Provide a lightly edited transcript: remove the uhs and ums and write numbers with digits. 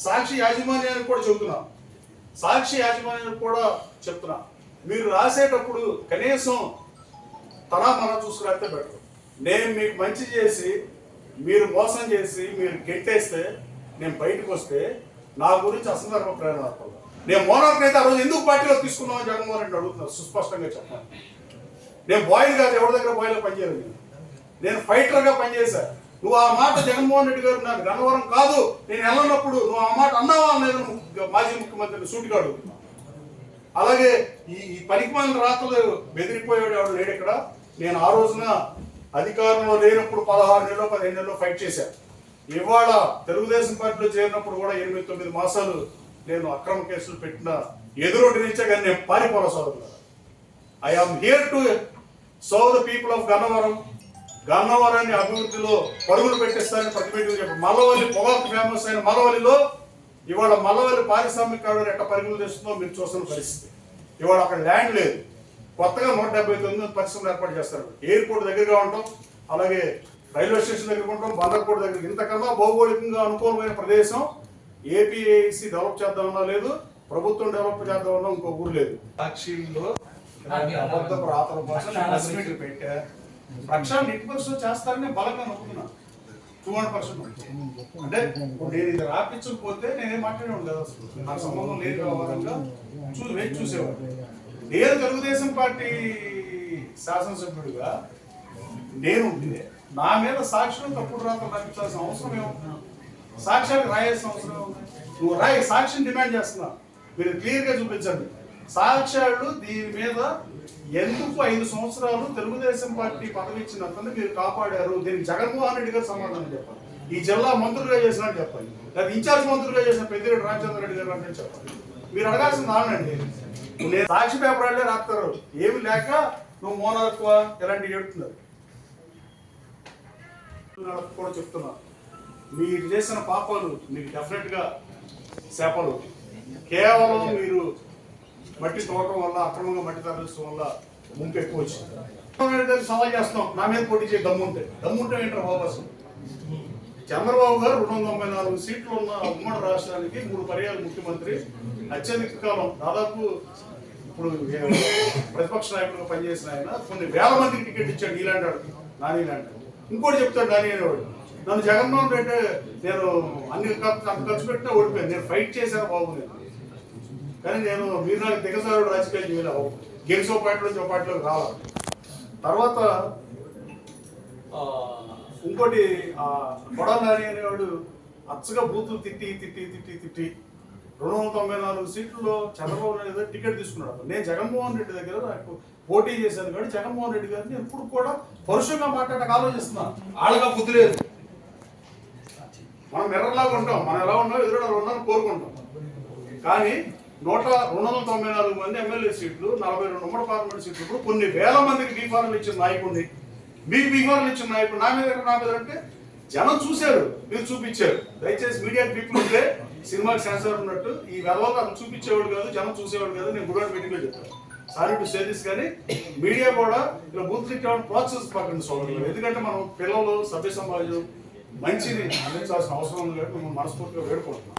సాక్షి యాజమాన్యానికి కూడా చెబుతున్నా, సాక్షి యాజమాన్యానికి కూడా చెప్తున్నా, మీరు రాసేటప్పుడు కనీసం తన మనం చూసుకురాస్తే బెటర్. నేను మీకు మంచి చేసి మీరు మోసం చేసి మీరు గెట్టేస్తే నేను బయటకు వస్తే నా గురించి అసందర్భ ప్రేరణ. నేను మోనార్క్ అయితే ఆ రోజు ఎందుకు పార్టీలో తీసుకున్నామని జగన్మోహన్ రెడ్డి అడుగుతున్నా, సుస్పష్టంగా చెప్పాను. నేను బాయిల్ కాదు, ఎవరి దగ్గర బాయిల్ పనిచేయలేదు, నేను ఫైటర్గా పనిచేశా. నువ్వు ఆ మాట జగన్మోహన్ రెడ్డి గారు నాకు గన్నవరం కాదు నేను వెళ్ళినప్పుడు నువ్వు ఆ మాట అన్నావా అనేది మాజీ ముఖ్యమంత్రిని సూటిగా అడుగుతున్నా. అలాగే ఈ పనికిమాలిన రాతలు బెదిరిపోయాడు ఎవడు లేడు ఇక్కడ. నేను ఆ రోజున అధికారంలో లేనప్పుడు 16 నెలలో 15 నెలలో ఫైట్ చేశాను. ఇవాళ తెలుగుదేశం పార్టీలో చేరినప్పుడు కూడా 8-9 మాసాలు నేను అక్రమ కేసులు పెట్టిన ఎదురోటి నుంచే కానీ నేను పారిపోరా సోదరులు. I am here to serve the people of Gannavaram. గన్నవరాన్ని అభివృద్ధిలో పరుగులు పెట్టేస్తారని ప్రతిపేటలు చెప్పారు. మల్లవల్లి పొగాకు ఫేమస్ అయిన మల్లవల్లిలో ఇవాళ మల్లవల్లి పారిశ్రామిక ఎట్ట పరుగులు తెస్తుందో మీరు చూస్తున్న పరిస్థితి. ఇవాళ అక్కడ ల్యాండ్ లేదు, కొత్తగా 179 పరిశ్రమలు ఏర్పాటు చేస్తారు. ఎయిర్పోర్ట్ దగ్గరగా ఉంటాం, అలాగే రైల్వే స్టేషన్ దగ్గర ఉంటాం, బందర్కోట దగ్గర. ఇంతకన్నా భౌగోళికంగా అనుకూలమైన ప్రదేశం ఏపీఐసి డెవలప్ చేద్దామన్నా లేదు, ప్రభుత్వం డెవలప్ చేద్దామన్నా ఇంకో ఊరు లేదు. సాక్షిలో అబద్ధపు రాతల కోసం ప్రెస్ పెట్టా. లక్షలు నెట్వర్క్స్ చేస్తారని బలంగా నమ్ముతున్నా 200%. అంటే నేను ఇది రాపించకపోతే నేనేం మాట్లాడేవాడు కదా, అసలు నాకు సంబంధం లేదు వ్యవహారంగా వేచి చూసేవాడు. నేను తెలుగుదేశం పార్టీ శాసనసభ్యుడిగా నేను నా మీద సాక్షులు తప్పుడు రాతలు రాయించాల్సిన అవసరం ఏమవుతుంది? సాక్ష్యాలు రాయాల్సిన అవసరం ఏమవుతుంది? నువ్వు రాయి, సాక్ష్యం డిమాండ్ చేస్తున్నా, మీరు క్లియర్గా చూపించండి సాక్ష్యాలు. దీని మీద ఎందుకు 5 సంవత్సరాలు తెలుగుదేశం పార్టీ పదవి ఇచ్చినప్పుడు మీరు కాపాడారు, దీనికి జగన్మోహన్ రెడ్డి గారు సమాధానం చెప్పాలి. ఈ జిల్లా మంత్రులుగా చేసినట్టు చెప్పాలి, లేదా ఇన్ఛార్జ్ మంత్రులుగా చేసిన పెద్దిరెడ్డి రామచంద్ర రెడ్డి గారు అంటే చెప్పాలి. మీరు అడగాల్సిన నానండి. నేను సాక్షి పేపర్ వాళ్ళే రాస్తారు, ఏమి లేక నువ్వు మోనార్క్ ఇలాంటివి చెప్తున్నారు. కూడా చెప్తున్నా, మీరు చేసిన పాపాలు మీకు డెఫినెట్గా శాపాలు. కేవలం మీరు మట్టి తోటం వల్ల, అక్రమంగా మట్టి తరలించడం వల్ల ముంపు ఎక్కువ వచ్చింది. సవాల్ చేస్తాం, నా మీద పోటీ చేసి దమ్ముంటే ఏంటారు బాబు? అసలు చంద్రబాబు గారు 294 సీట్లు ఉన్న ఉమ్మడి రాష్ట్రానికి 3 పర్యాలు ముఖ్యమంత్రి, అత్యధిక కాలం దాదాపు ఇప్పుడు ప్రతిపక్ష నాయకులుగా పనిచేసిన ఆయన కొన్ని వేల మందికి టికెట్ ఇచ్చాడు. నీలాంటాడు నాని లాంటి. ఇంకోటి చెప్తాడు నాని అనేవాడు, నన్ను జగన్మోహన్ రెడ్డి నేను అన్ని అంత ఖర్చు పెట్టినా ఓడిపోయాను, నేను ఫైట్ చేశాను బాబు నేను. కానీ నేను మీరు నాకు దిగజారుడు రాజకీయాలు చేయలేవు, గెలిచో పార్టీలో నుంచి ఒక పార్టీలోకి రావాలి. తర్వాత ఇంకోటి కొడాలి నాని అనేవాడు అచ్చగా బూతులు తిట్టి 294 సీట్లలో చంద్రబాబు నాయుడు గారు టికెట్ తీసుకున్నాడు. నేను జగన్మోహన్ రెడ్డి దగ్గర నాకు పోటీ చేశాను కానీ జగన్మోహన్ రెడ్డి గారిని ఎప్పుడు కూడా పరుషంగా మాట్లాడక ఆలోచిస్తున్నాను. ఆళ్ళగా బుద్ధి లేదు. మనం ఎర్రలాగా ఉంటాం, మనం ఎలా ఉన్నాం ఎదురు ఉన్నాం కోరుకుంటాం. కానీ 294 మంది ఎమ్మెల్యే సీట్లు, 42 ఉమ్మడి పార్లమెంట్ సీట్లు, కొన్ని వేల మందికి బీఫార్లు ఇచ్చిన నాయకుడిని, మీకు బీఫార్లు ఇచ్చిన నాయకుడు నా మీద అంటే జనం చూశారు, మీరు చూపించారు. దయచేసి మీడియా పీపుల్ ఉంటే సినిమాకి సెన్సార్ ఉన్నట్టు ఈ వెధవలు అతను చూపించేవాడు కాదు, జనం చూసేవాడు కాదు. నేను గుడ్ మీటింగ్లో చెప్తాను, సారీ టు సే దిస్. కానీ మీడియా కూడా ఇలా బూత్ తిట్టేవాడిని ప్రోత్సహించకండి సోదరులు. ఎందుకంటే మనం పిల్లలు, సభ్య సమాజం మంచిని అందించాల్సిన అవసరం ఉంది కాబట్టి మనం మనస్ఫూర్తిగా వేడుకుంటున్నాం.